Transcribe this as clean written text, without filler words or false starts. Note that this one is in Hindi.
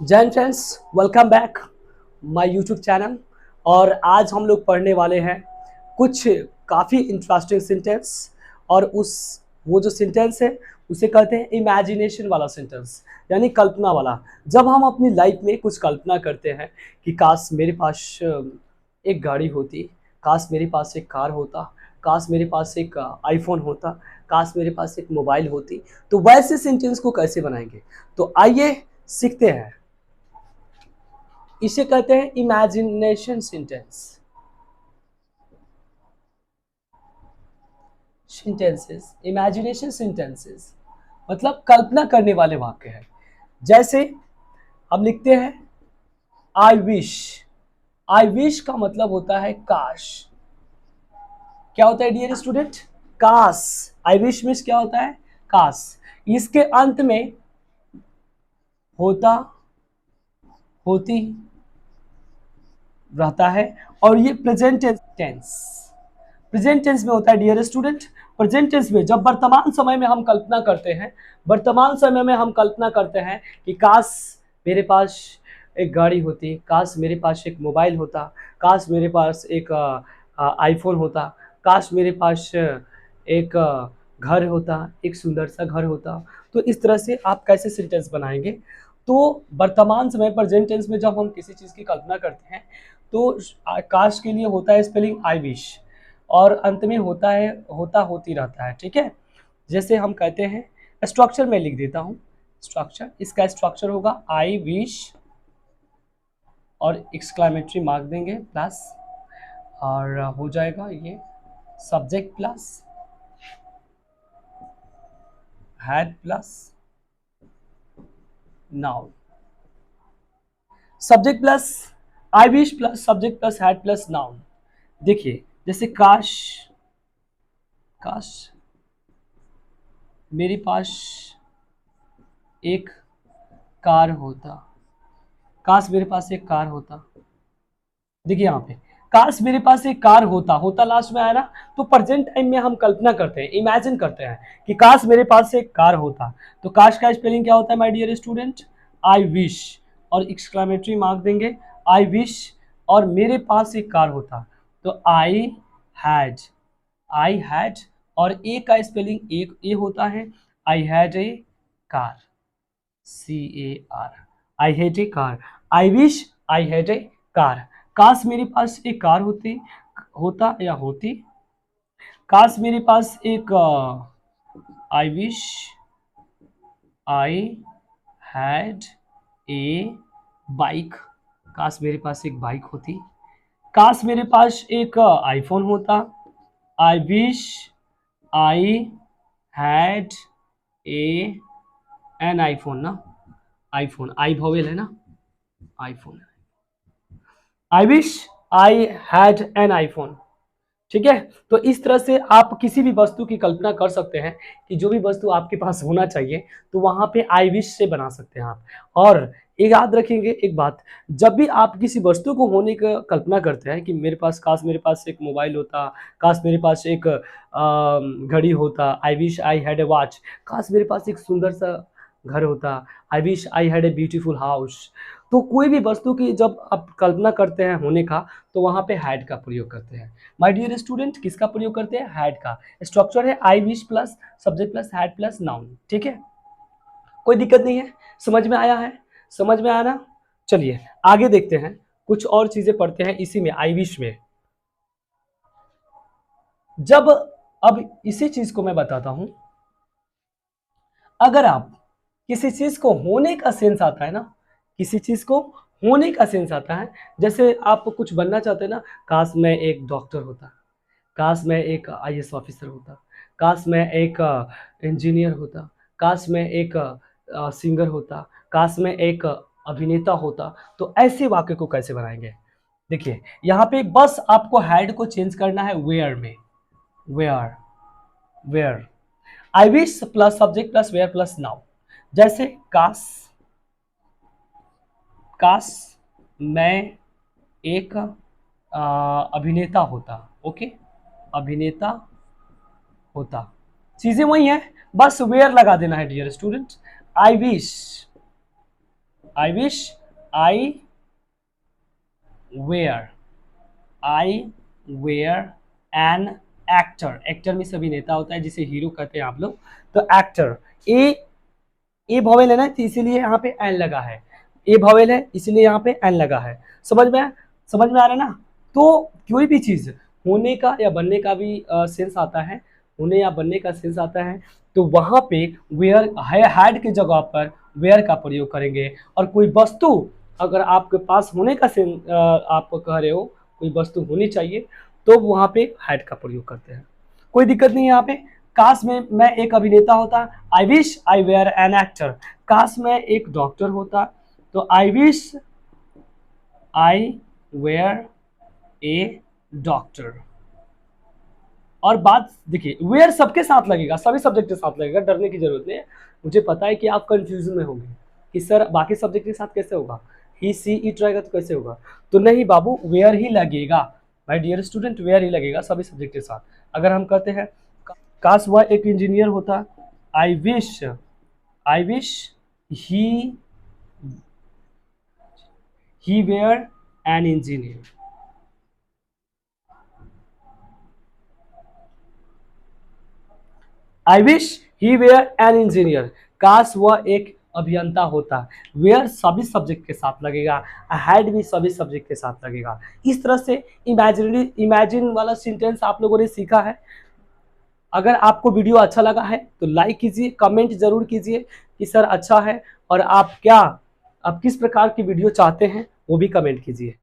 Jain friends, welcome back my YouTube channel. और आज हम लोग पढ़ने वाले हैं कुछ काफ़ी इंटरेस्टिंग सेंटेंस। और उस वो जो सेंटेंस है उसे कहते हैं इमेजिनेशन वाला सेंटेंस, यानी कल्पना वाला। जब हम अपनी लाइफ में कुछ कल्पना करते हैं कि काश मेरे पास एक गाड़ी होती, काश मेरे पास एक कार होता, काश मेरे पास एक आईफोन होता, काश मेरे पास एक मोबाइल होती, तो वैसे सेंटेंस को कैसे बनाएंगे। तो आइए सीखते हैं। इसे कहते हैं imagination sentence. Sentences, imagination sentences मतलब कल्पना करने वाले वाक्य है। जैसे हम लिखते हैं आई विश। आई विश का मतलब होता है काश। क्या होता है डियर स्टूडेंट? काश। आई विश मीन्स क्या होता है? काश। इसके अंत में होता, होती रहता है। और ये प्रेजेंट टेंस, प्रेजेंट टेंस में होता है डियर स्टूडेंट। प्रेजेंट टेंस में जब वर्तमान समय में हम कल्पना करते हैं, वर्तमान समय में हम कल्पना करते हैं कि काश मेरे पास एक गाड़ी होती, काश मेरे पास एक मोबाइल होता, काश मेरे पास एक आईफोन होता, काश मेरे पास एक घर होता, एक सुंदर सा घर होता। तो इस तरह से आप कैसे सेंटेंस बनाएंगे? तो वर्तमान समय प्रेजेंट टेंस में जब हम किसी चीज़ की कल्पना करते हैं तो काश के लिए होता है स्पेलिंग आई विश, और अंत में होता है होता होती रहता है। ठीक है, जैसे हम कहते हैं, स्ट्रक्चर में लिख देता हूँ। स्ट्रक्चर, इसका स्ट्रक्चर होगा आई विश और एक्सक्लेमेटरी मार्क देंगे प्लस, और हो जाएगा ये subject plus had plus noun. Subject plus I wish plus subject plus had plus noun. देखिए जैसे काश, काश मेरे पास एक कार होता, काश मेरे पास एक कार होता। देखिए यहाँ पे काश मेरे पास एक कार होता, होता लास्ट में आया ना। तो प्रेजेंट टाइम में हम कल्पना करते हैं, इमेजिन करते हैं कि काश मेरे पास एक कार होता। तो काश का स्पेलिंग क्या होता है my dear student? I wish और एक्सक्लेमेटरी मार्क देंगे आई विश, और मेरे पास एक कार होता तो आई हैड, आई हैड। और ए का स्पेलिंग एक ए होता है, I had a car, CAR। I had a car, I wish I had a car. काश मेरे पास एक कार होती, होता या होती। काश मेरे पास एक आई wish I had a bike, काश मेरे पास एक बाइक होती। काश मेरे पास एक आईफोन होता, I wish I had A an iPhone ना, आईफोन आई भवेल है ना, iPhone. I wish I had an iPhone. ठीक है, तो इस तरह से आप किसी भी वस्तु की कल्पना कर सकते हैं कि जो भी वस्तु आपके पास होना चाहिए तो वहां पे आई विश से बना सकते हैं आप। और एक याद रखेंगे एक बात, जब भी आप किसी वस्तु को होने का कल्पना करते हैं कि मेरे पास, काश मेरे पास एक मोबाइल होता, काश मेरे पास एक घड़ी होता, I wish I had a watch, काश मेरे पास एक सुंदर सा घर होता, I wish I had a beautiful house. तो कोई भी वस्तु की जब आप कल्पना करते हैं होने का तो वहां पे हैड का प्रयोग करते हैं। माय डियर स्टूडेंट, किसका प्रयोग करते हैं? हैड का। स्ट्रक्चर है आई wish plus subject plus had plus noun. ठीक है, कोई दिक्कत नहीं है, समझ में आया है? समझ में आया ना? चलिए आगे देखते हैं, कुछ और चीजें पढ़ते हैं इसी में, आई विश में। जब, अब इसी चीज को मैं बताता हूं, अगर आप किसी चीज को होने का सेंस आता है ना, किसी चीज को होने का सेंस आता है, जैसे आप कुछ बनना चाहते हैं ना, काश मैं एक डॉक्टर होता, काश मैं एक IAS ऑफिसर होता, काश मैं एक इंजीनियर होता, काश मैं एक सिंगर होता, काश मैं एक अभिनेता होता। तो ऐसे वाक्य को कैसे बनाएंगे? देखिए यहाँ पे बस आपको हैड को चेंज करना है वेयर में, were, were. I wish plus subject plus were plus now. जैसे काश, काश मैं एक अभिनेता होता। ओके, अभिनेता होता, चीजें वही हैं, बस वेयर लगा देना है dear student. I wish I wish I were, I were an actor, actor में सभी नेता होता है जिसे हीरो कहते हैं आप लोग, तो एक्टर, ए भवेल है ना, तो इसीलिए यहाँ पे एन लगा है, ए भवेल है इसलिए यहाँ पे एन लगा है। समझ में आ रहा है ना। तो कोई भी चीज होने का या बनने का भी सेंस आता है, होने या बनने का सेंस आता है, तो वहां पे वेयर हैड की जगह पर वेयर का प्रयोग करेंगे। और कोई वस्तु अगर आपके पास होने का सेंस आप कह रहे हो कोई वस्तु होनी चाहिए, तो वहां पे हैड का प्रयोग करते हैं, कोई दिक्कत नहीं है यहाँ पे। काश में मैं एक अभिनेता होता, I wish I were an actor. काश मैं एक डॉक्टर होता, तो I wish I were a doctor. और बात देखिए, वेयर सबके साथ लगेगा, सभी सब्जेक्ट के साथ लगेगा, डरने की जरूरत नहीं है। मुझे पता है कि आप कंफ्यूजन में होंगे कि सर बाकी सब्जेक्ट के साथ कैसे होगा, ही सी इट रहेगा तो कैसे होगा, तो नहीं बाबू, वेयर ही लगेगा माय डियर स्टूडेंट, वेयर ही लगेगा सभी सब्जेक्ट के साथ। अगर हम कहते हैं काश वह एक इंजीनियर होता, I wish he were an engineer. I wish he were an engineer, काश वह एक अभियंता होता। वेयर सभी सब्जेक्ट के साथ लगेगा, हैड भी सभी सब्जेक्ट के साथ लगेगा। इस तरह से इमेजिन वाला सेंटेंस आप लोगों ने सीखा है। अगर आपको वीडियो अच्छा लगा है तो लाइक कीजिए, कमेंट जरूर कीजिए कि सर अच्छा है, और आप किस प्रकार की वीडियो चाहते हैं वो भी कमेंट कीजिए।